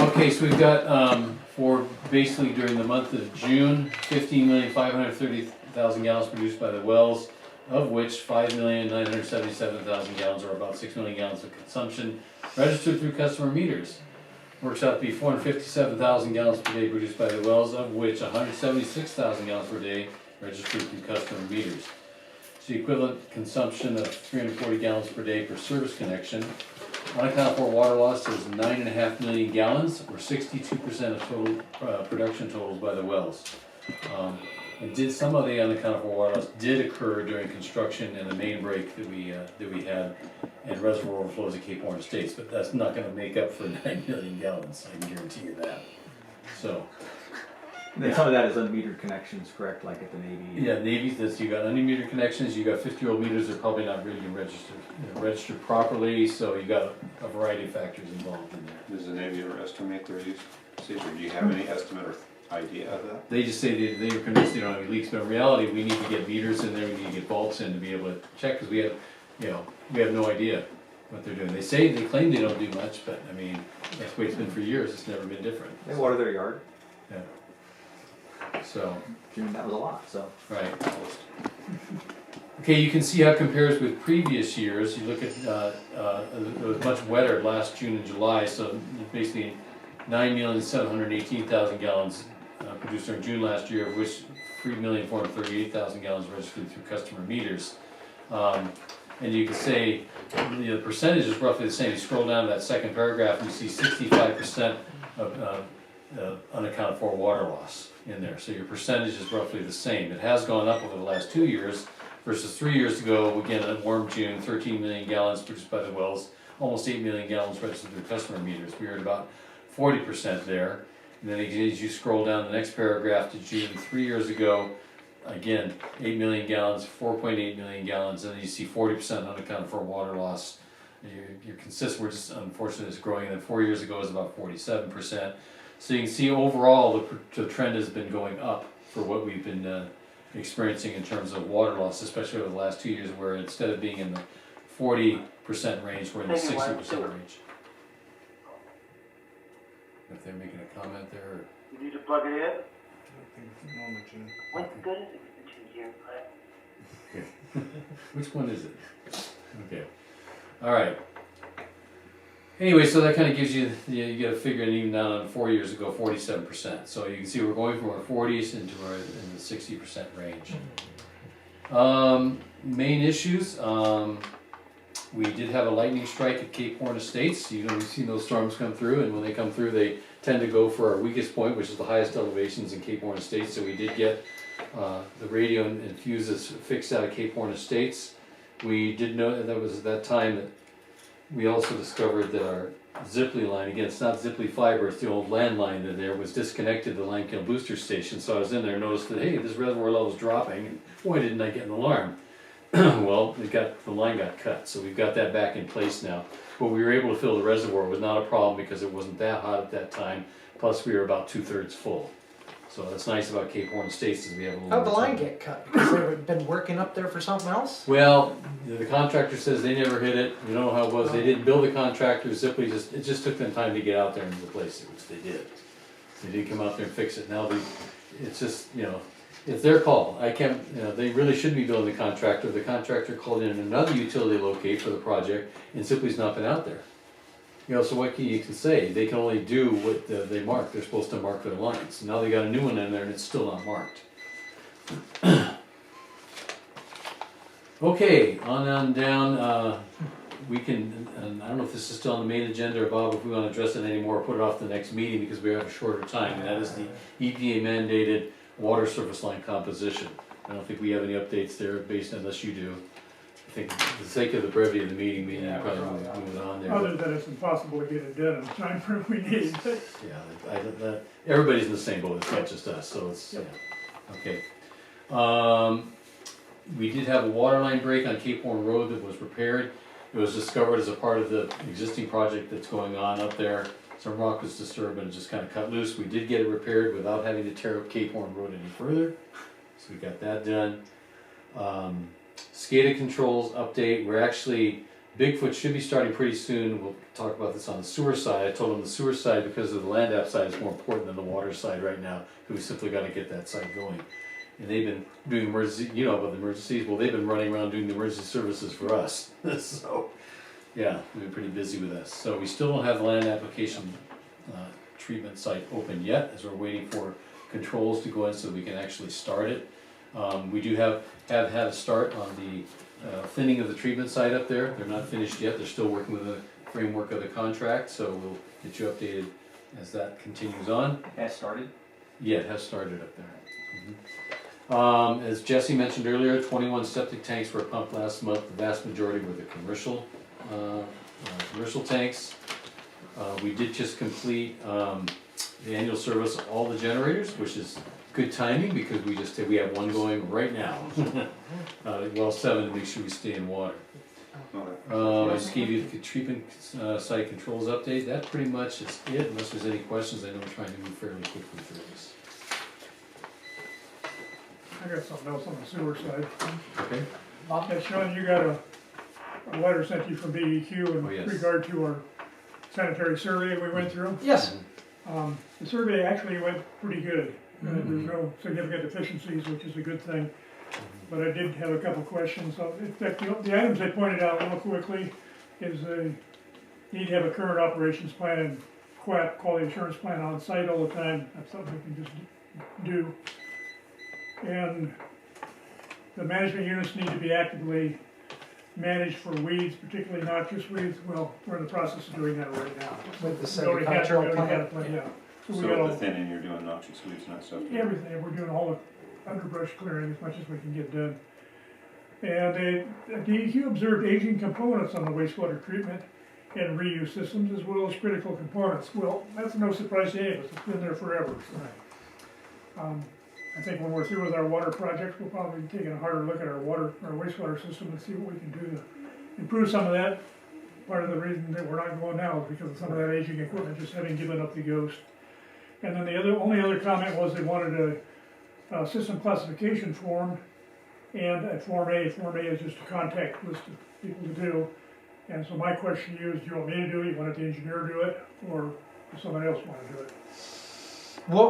Okay, so we've got, for basically during the month of June, 15,530,000 gallons produced by the wells, of which 5,977,000 gallons, or about 6 million gallons of consumption, registered through customer meters. Works out to be 457,000 gallons per day produced by the wells, of which 176,000 gallons per day registered through customer meters. So the equivalent consumption of 340 gallons per day per service connection. Unaccountable for water loss is 9.5 million gallons, or 62% of total production totals by the wells. And some of the unaccountable for water loss did occur during construction and the main break that we had, and reservoir overflows at Cape Horn Estates. But that's not going to make up for 9 million gallons. I can guarantee you that. So. And then some of that is unmetered connections, correct? Like at the Navy. Yeah, Navy's. You got unmetered connections. You got 50-year-old meters that are probably not really registered properly. So you got a variety of factors involved in there. Does the Navy ever estimate their usage? Or do you have any estimate or idea of that? They just say they are convinced they don't have any leaks, but in reality, we need to get meters in there. We need to get vaults in to be able to check, because we have no idea what they're doing. They claim they don't do much, but I mean that's the way it's been for years. It's never been different. They water their yard. Yeah. So. June, that was a lot. So. Right. Okay, you can see how it compares with previous years. You look at it was much wetter last June and July, so basically 9,718,000 gallons produced during June last year, of which 3,438,000 gallons registered through customer meters. And you can say the percentage is roughly the same. You scroll down to that second paragraph and you see 65% of unaccounted for water loss in there. So your percentage is roughly the same. It has gone up over the last 2 years versus 3 years ago. Again, a warm June, 13 million gallons produced by the wells, almost 8 million gallons registered through customer meters. We were at about 40% there. And then as you scroll down the next paragraph to June 3 years ago, again, 8 million gallons, 4.8 million gallons, and then you see 40% unaccounted for water loss. You're consistent, we're just unfortunately it's growing, and then 4 years ago it was about 47%. So you can see overall the trend has been going up for what we've been experiencing in terms of water loss, especially over the last 2 years, where instead of being in the 40% range, we're in the 60% range. If they're making a comment there. Or... You need to plug it in? What good is it for 2 years? Which one is it? Okay. All right. Anyway, so that kind of gives you get a figure, and even down on 4 years ago, 47%. So you can see we're going from our 40s into in the 60% range. Main issues. We did have a lightning strike at Cape Horn Estates. We've seen those storms come through, and when they come through, they tend to go for our weakest point, which is the highest elevations in Cape Horn Estates. So we did get the radio and fuses fixed out of Cape Horn Estates. We did know that was at that time that we also discovered that our Ziply line, again, it's not Ziply fiber, it's the old landline that there, was disconnected to the Limekiln booster station. So I was in there and noticed that, hey, this reservoir level is dropping, and boy, didn't I get an alarm. Well, the line got cut, so we've got that back in place now. But we were able to fill the reservoir. It was not a problem because it wasn't that hot at that time. Plus, we were about 2/3 full. So that's nice about Cape Horn Estates is we have a little. How'd the line get cut? Because they've been working up there for something else? Well, the contractor says they never hit it. We don't know how it was. They didn't bill the contractor. Ziply it just took them time to get out there and replace it, which they did. They did come out there and fix it. Now it's just it's their call. I can't. They really shouldn't be billing the contractor. The contractor called in another utility locate for the project, and Ziply's not been out there. So what you can say? They can only do what they mark. They're supposed to mark their lines. Now they got a new one in there, and it's still not marked. Okay, on down. We can. And I don't know if this is still on the main agenda, or Bob, if we want to address it anymore, put it off to the next meeting because we have a shorter time, and that is the EPA mandated water surface line composition. I don't think we have any updates there, based unless you do. I think for the sake of the brevity of the meeting, we probably move it on there. Other than it's impossible to get it done in the time frame we need. Yeah, everybody's in the same boat. It's not just us, so it's okay. We did have a water line break on Cape Horn Road that was repaired. It was discovered as a part of the existing project that's going on up there. Some rock was disturbed and it just kind of cut loose. We did get it repaired without having to tear up Cape Horn Road any further. So we got that done. SCADA controls update. We're actually Bigfoot should be starting pretty soon. We'll talk about this on the sewer side. I told them the sewer side, because of the land app side, is more important than the water side right now, because we simply gotta get that site going. And they've been doing emergency, you know about the emergencies, well, they've been running around doing the emergency services for us, so, yeah, we've been pretty busy with this. So we still don't have the land application, treatment site open yet, as we're waiting for controls to go in so we can actually start it. We do have had a start on the thinning of the treatment site up there. They're not finished yet, they're still working with the framework of the contract, so we'll get you updated as that continues on. Has started? Yeah, it has started up there. As Jesse mentioned earlier, 21 septic tanks were pumped last month. The vast majority were the commercial tanks. We did just complete the annual service of all the generators, which is good timing because we have one going right now. Well, 7 to make sure we stay in water. I just gave you the treatment site controls update. That pretty much is it, unless there's any questions. I know we're trying to move fairly quickly through this. I got something else on the sewer side. Okay? Yeah, Sean, you got a letter sent to you from BEQ in Oh, yes. regard to our sanitary survey we went through. Yes. The survey actually went pretty good. There's no significant deficiencies, which is a good thing. But I did have a couple questions. In fact, the items I pointed out real quickly is they need to have a current operations plan and quality assurance plan on site all the time. That's something we can just do. And the management units need to be actively managed for weeds, particularly noxious weeds. Well, we're in the process of doing that right now. With the We already had- agricultural we already had a plan. plan, yeah. So we So got with all, the thinning, you're doing noxious weeds, not stuff. everything, we're doing all the underbrush clearing as much as we can get done. And DEQ observed aging components on the wastewater treatment and reuse systems as well as critical components. Well, that's no surprise to any of us, it's been there forever. I think when we're through with our water project, we'll probably be taking a harder look at our wastewater system and see what we can do to improve some of that. Part of the reason that we're not going now is because of some of that aging equipment just having given up the ghost. And then the only other comment was they wanted a system classification form and a Form A. Form A is just a contact list of people to do. And so my question to you is, do you want me to do it, you want the engineer to do it, or does somebody else want to do it? What